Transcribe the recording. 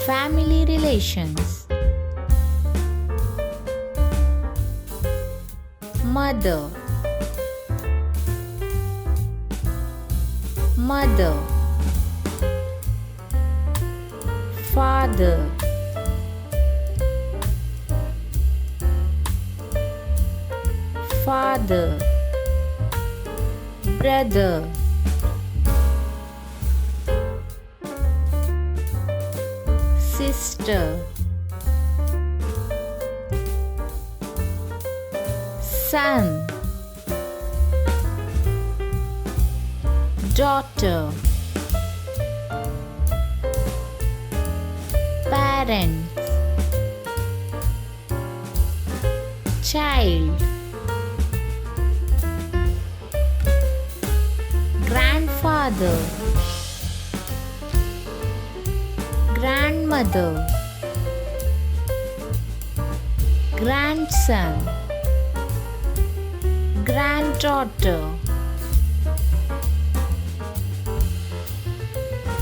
family relations, mother, mother, father, father, brother, sister, son, daughter, parents, child, grandfather, grandmother, grandson, granddaughter,